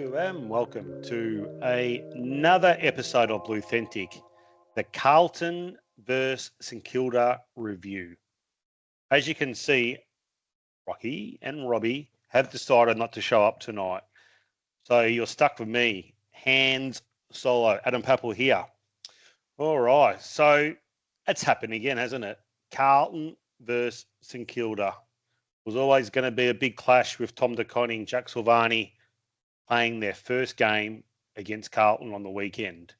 Hello and welcome to another episode of Bluethentic, the Carlton vs St Kilda review. As you can see, Rocky and Robbie have decided not to show up tonight. So you're stuck with me, hands solo, Adam Papel here. All right, so it's happened again, hasn't it? Carlton versus St Kilda. Was always going to be a big clash with Tom De Koning and Jack Silvani playing their first game against Carlton on the weekend.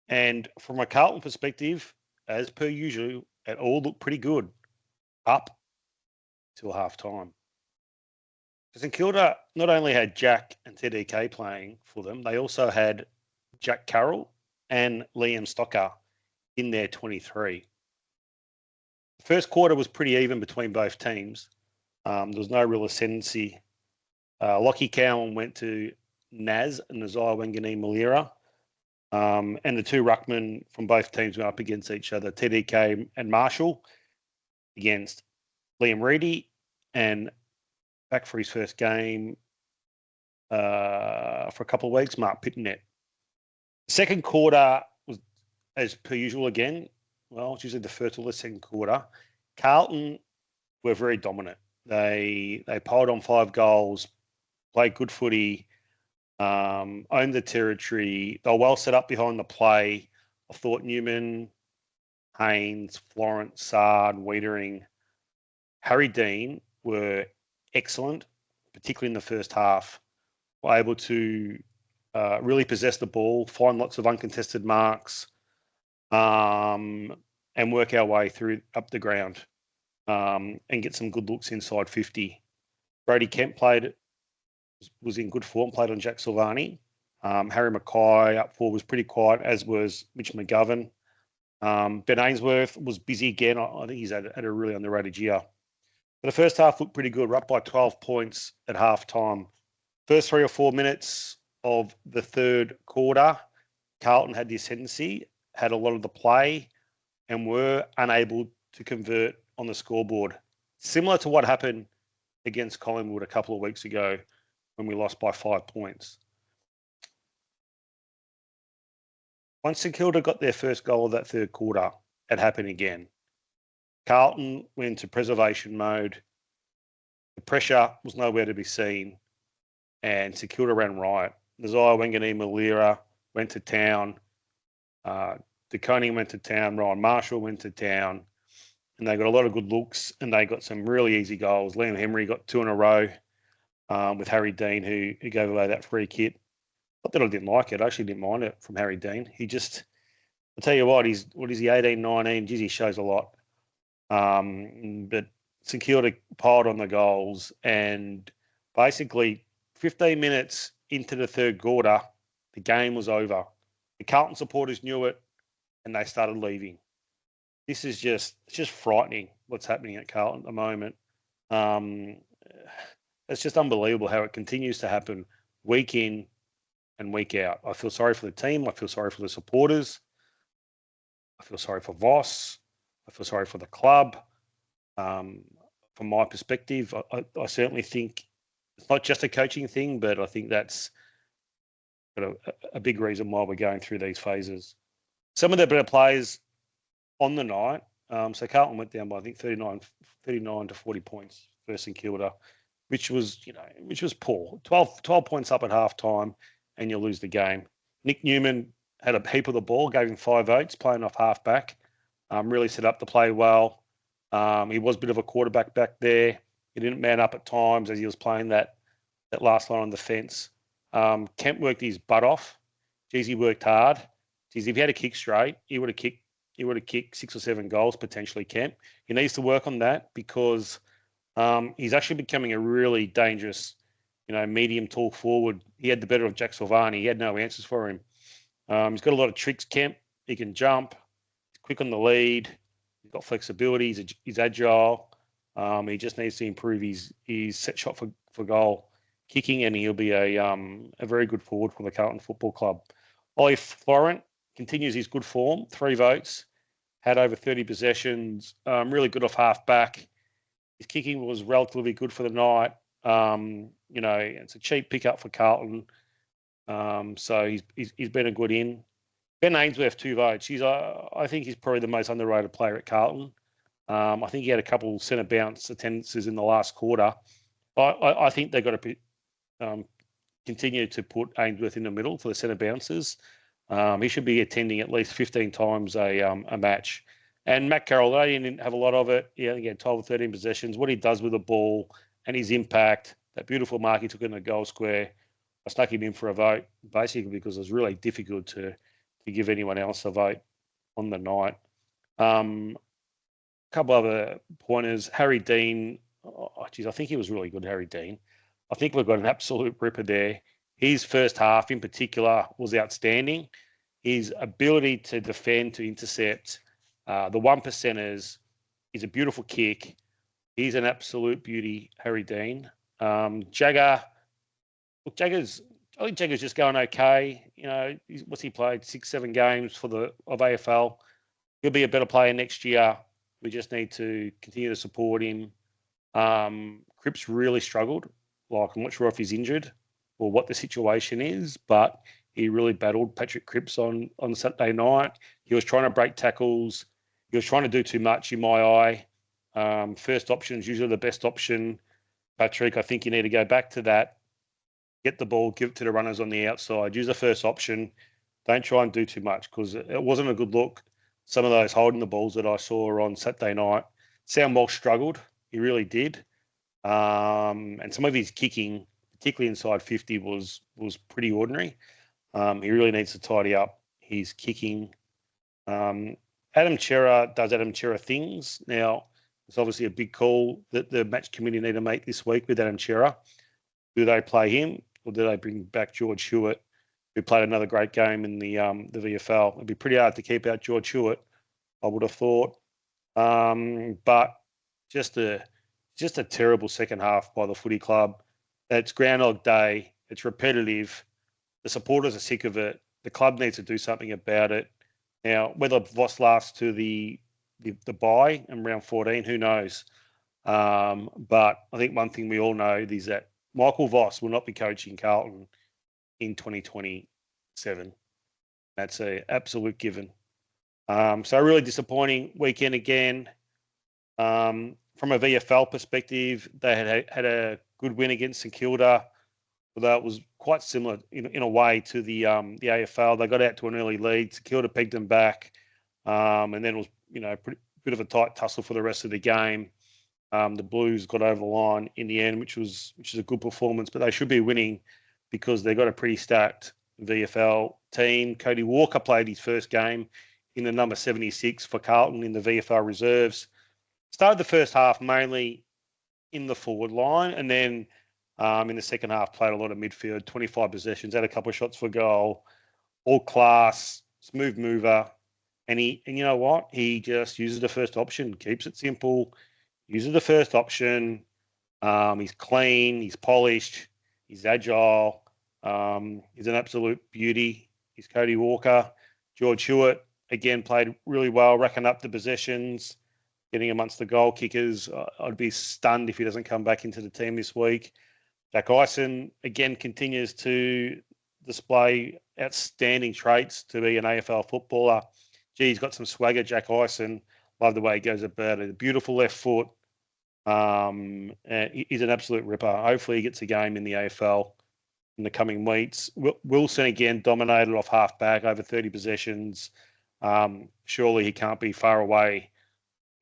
And from a Carlton perspective, as per usual, it all looked pretty good up till half time. St Kilda not only had Jack and TDK playing for them, they also had Jack Carroll and Liam Stocker in their 23. The first quarter was pretty even between both teams. There was no real ascendancy. Lockie Cowan went to Nazai Wanganeen Malira. And the two ruckmen from both teams went up against each other, TDK and Marshall, against Liam Reedy, and back for his first game for a couple of weeks, Mark Pittonet. Second quarter was, as per usual again, well, it's usually the first or the second quarter. Carlton were very dominant. They piled on 5 goals, played good footy, owned the territory. They were well set up behind the play. I thought Newman, Haynes, Florence, Sard, Wiedering, Harry Dean were excellent, particularly in the first half. Were able to really possess the ball, find lots of uncontested marks, and work our way through up the ground and get some good looks inside 50. Brody Kemp was in good form, played on Jack Silvani. Harry Mackay up forward was pretty quiet, as was Mitch McGovern. Ben Ainsworth was busy again. I think he's had a really underrated year. But the first half looked pretty good. We're up by 12 points at half time. First 3 or 4 minutes of the third quarter, Carlton had the ascendancy, had a lot of the play, and were unable to convert on the scoreboard. Similar to what happened against Collingwood a couple of weeks ago when we lost by 5 points. Once St Kilda got their first goal of that third quarter, it happened again. Carlton went into preservation mode. The pressure was nowhere to be seen, and St Kilda ran riot. Nazai Wanganeen Malira went to town. De Koning went to town. Ryan Marshall went to town. And they got a lot of good looks, and they got some really easy goals. Liam Henry got 2 in a row with Harry Dean, who gave away that free kick. Not that I didn't like it. I actually didn't mind it from Harry Dean. He just, I'll tell you what, what is he, 18, 19? Geez, he shows a lot. But St Kilda piled on the goals, and basically 15 minutes into the third quarter, the game was over. The Carlton supporters knew it, and they started leaving. This is it's just frightening what's happening at Carlton at the moment. It's just unbelievable how it continues to happen week in and week out. I feel sorry for the team. I feel sorry for the supporters. I feel sorry for Voss. I feel sorry for the club. From my perspective, I certainly think it's not just a coaching thing, but I think that's a big reason why we're going through these phases. Some of the better players on the night, so Carlton went down by I think 39 to 40 points versus St Kilda, which was poor. 12 points up at half time, and you lose the game. Nick Newman had a heap of the ball, gave him 5 votes, playing off half back. Really set up to play well. He was a bit of a quarterback back there. He didn't man up at times as he was playing that last line on the fence. Kemp worked his butt off. Geez, he worked hard. Geez, if he had a kick straight, he would have kicked 6 or 7 goals potentially, Kemp. He needs to work on that because he's actually becoming a really dangerous, medium tall forward. He had the better of Jack Silvani. He had no answers for him. He's got a lot of tricks, Kemp. He can jump. He's quick on the lead. He's got flexibility. He's agile. He just needs to improve his set shot for goal kicking, and he'll be a very good forward for the Carlton Football Club. Ollie Florent continues his good form. 3 votes. Had over 30 possessions. Really good off half back. His kicking was relatively good for the night. You know, it's a cheap pickup for Carlton. So he's been a good in. Ben Ainsworth, 2 votes. I think he's probably the most underrated player at Carlton. I think he had a couple centre bounce attendances in the last quarter. I think they've got to continue to put Ainsworth in the middle for the centre bounces. He should be attending at least 15 times a match. And Matt Carroll, they didn't have a lot of it. He only had 12 or 13 possessions. What he does with the ball and his impact, that beautiful mark he took in the goal square, I stuck him in for a vote, basically because it was really difficult to give anyone else a vote on the night. A couple other pointers. Harry Dean, I think he was really good, Harry Dean. I think we've got an absolute ripper there. His first half in particular was outstanding. His ability to defend, to intercept, the 1%ers is a beautiful kick. He's an absolute beauty, Harry Dean. Jagger, look, I think Jagger's just going okay. You know, what's he played? 6-7 games of AFL. He'll be a better player next year. We just need to continue to support him. Cripps really struggled. Like, I'm not sure if he's injured or what the situation is, but he really battled Patrick Cripps on Saturday night. He was trying to break tackles. He was trying to do too much in my eye. First option is usually the best option. Patrick, I think you need to go back to that. Get the ball, give it to the runners on the outside. Use the first option. Don't try and do too much because it wasn't a good look. Some of those holding the balls that I saw on Saturday night. Sam Walsh struggled. He really did. And some of his kicking, particularly inside 50, was pretty ordinary. He really needs to tidy up his kicking. Adam Chera does Adam Chera things. Now, it's obviously a big call that the match committee need to make this week with Adam Chera. Do they play him or do they bring back George Hewitt, who played another great game in the VFL? It'd be pretty hard to keep out George Hewitt, I would have thought. But just a terrible second half by the footy club. It's Groundhog Day. It's repetitive. The supporters are sick of it. The club needs to do something about it. Now, whether Voss lasts to the bye in round 14, who knows? But I think one thing we all know is that Michael Voss will not be coaching Carlton in 2027. That's an absolute given. So really disappointing weekend again. From a VFL perspective, they had a good win against St Kilda, although it was quite similar in a way to the AFL. They got out to an early lead. St Kilda pegged them back, and then it was bit of a tight tussle for the rest of the game. The Blues got over the line in the end, which is a good performance, but they should be winning because they've got a pretty stacked VFL team. Cody Walker played his first game in the number 76 for Carlton in the VFL reserves. Started the first half mainly in the forward line, and then in the second half played a lot of midfield, 25 possessions, had a couple of shots for goal, all class, smooth mover. And you know what? He just uses the first option, keeps it simple, uses the first option. He's clean, he's polished, he's agile. He's an absolute beauty. He's Cody Walker. George Hewitt, again, played really well, racking up the possessions, getting amongst the goal kickers. I'd be stunned if he doesn't come back into the team this week. Jack Ison, again, continues to display outstanding traits to be an AFL footballer. Gee, he's got some swagger, Jack Ison. Love the way he goes about it. A beautiful left foot. He's an absolute ripper. Hopefully he gets a game in the AFL in the coming weeks. Wilson, again, dominated off half-back, over 30 possessions. Surely he can't be far away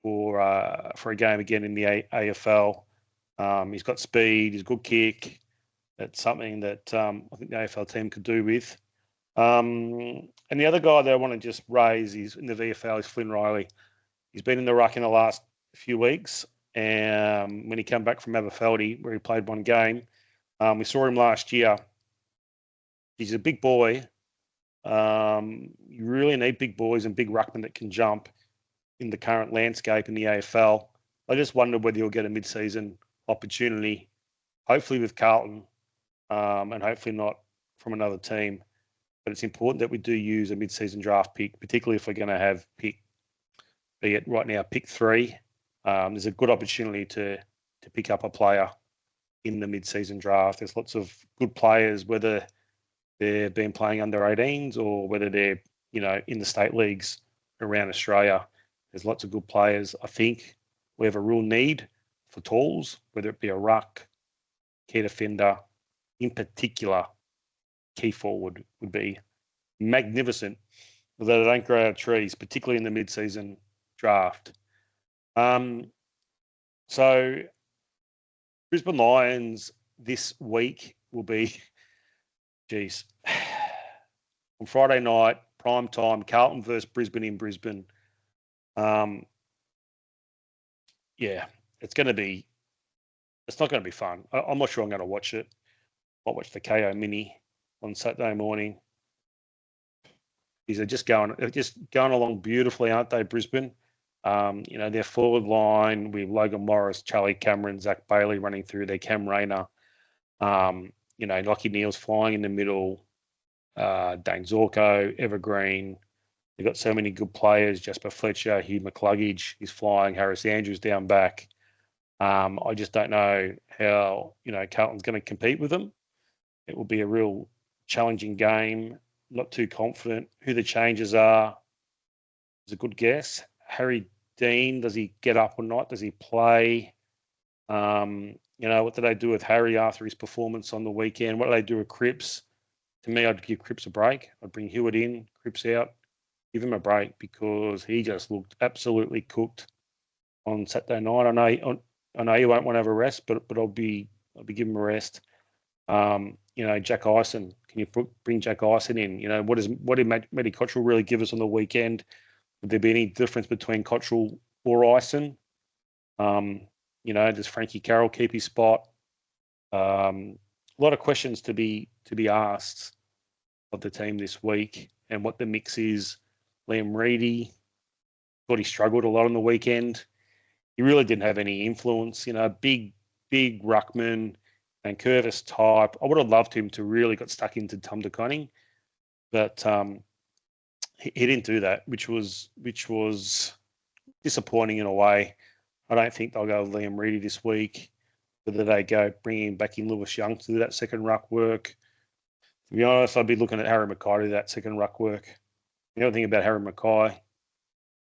for a game again in the AFL. He's got speed. He's a good kick. That's something that I think the AFL team could do with. And the other guy that I want to just raise is in the VFL is Flynn Riley. He's been in the ruck in the last few weeks. And when he came back from Aberfeldy, where he played one game, we saw him last year. He's a big boy. You really need big boys and big ruckmen that can jump in the current landscape in the AFL. I just wonder whether he'll get a mid-season opportunity, hopefully with Carlton, and hopefully not from another team. But it's important that we do use a mid-season draft pick, particularly if we're going to have pick 3. There's a good opportunity to pick up a player in the mid-season draft. There's lots of good players, whether they've been playing under 18s or whether they're, in the state leagues around Australia. There's lots of good players. I think we have a real need for talls, whether it be a ruck, key defender, in particular, key forward would be magnificent, although they don't grow out of trees, particularly in the mid-season draft. So Brisbane Lions this week will be, on Friday night, prime time, Carlton versus Brisbane in Brisbane. It's not going to be fun. I'm not sure I'm going to watch it. I'll watch the KO Mini on Saturday morning. They're just going along beautifully, aren't they, Brisbane? Their forward line with Logan Morris, Charlie Cameron, Zach Bailey running through, their Cam Rayner. Lockie Neal's flying in the middle. Dane Zorko, Evergreen. They've got so many good players. Jasper Fletcher, Hugh McCluggage is flying. Harris Andrews down back. I just don't know how, Carlton's going to compete with them. It will be a real challenging game. Not too confident. Who the changes are is a good guess. Harry Dean, does he get up or not? Does he play? What do they do with Harry after his performance on the weekend? What do they do with Cripps? To me, I'd give Cripps a break. I'd bring Hewitt in, Cripps out, give him a break because he just looked absolutely cooked on Saturday night. I know you won't want to have a rest, but I'll be giving him a rest. Jack Ison. Can you bring Jack Ison in? What did Matty Cottrell really give us on the weekend? Would there be any difference between Cottrell or Ison? Does Frankie Carroll keep his spot? A lot of questions to be asked of the team this week and what the mix is. Liam Reedy, thought he struggled a lot on the weekend. He really didn't have any influence. Big ruckman and Curvis type. I would have loved him to really got stuck into Tom DeConning, but he didn't do that, which was disappointing in a way. I don't think they'll go with Liam Reedy this week. Whether they go bringing back in Lewis Young to do that second ruck work. To be honest, I'd be looking at Harry Mackay to do that second ruck work. The other thing about Harry Mackay,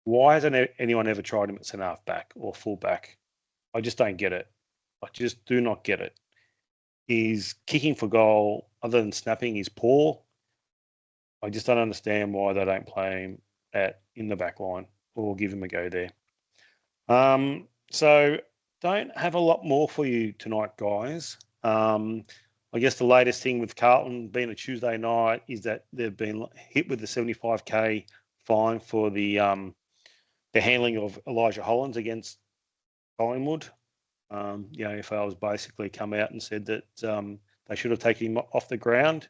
why hasn't anyone ever tried him at centre half back or full back? I just don't get it. I just do not get it. His kicking for goal, other than snapping, is poor. I just don't understand why they don't play him in the back line or give him a go there. So don't have a lot more for you tonight, guys. I guess the latest thing with Carlton being a Tuesday night is that they've been hit with the 75K fine for the handling of Elijah Hollins against Collingwood. The AFL has basically come out and said that they should have taken him off the ground,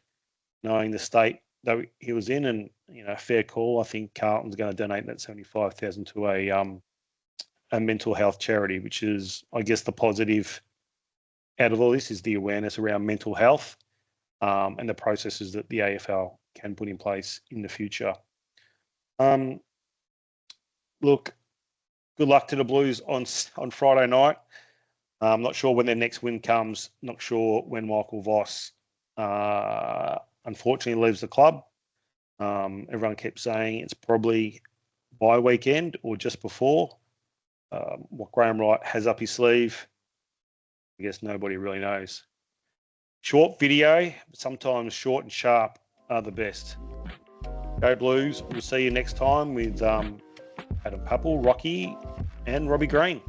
knowing the state that he was in, and fair call. I think Carlton's going to donate that $75,000 to a mental health charity, which is, I guess, the positive out of all this is the awareness around mental health and the processes that the AFL can put in place in the future. Look, good luck to the Blues on Friday night. I'm not sure when their next win comes. Not sure when Michael Voss unfortunately leaves the club. Everyone kept saying it's probably bye weekend or just before. What Graham Wright has up his sleeve, I guess nobody really knows. Short video, sometimes short and sharp are the best. Go Blues. We'll see you next time with Adam Papple, Rocky, and Robbie Green.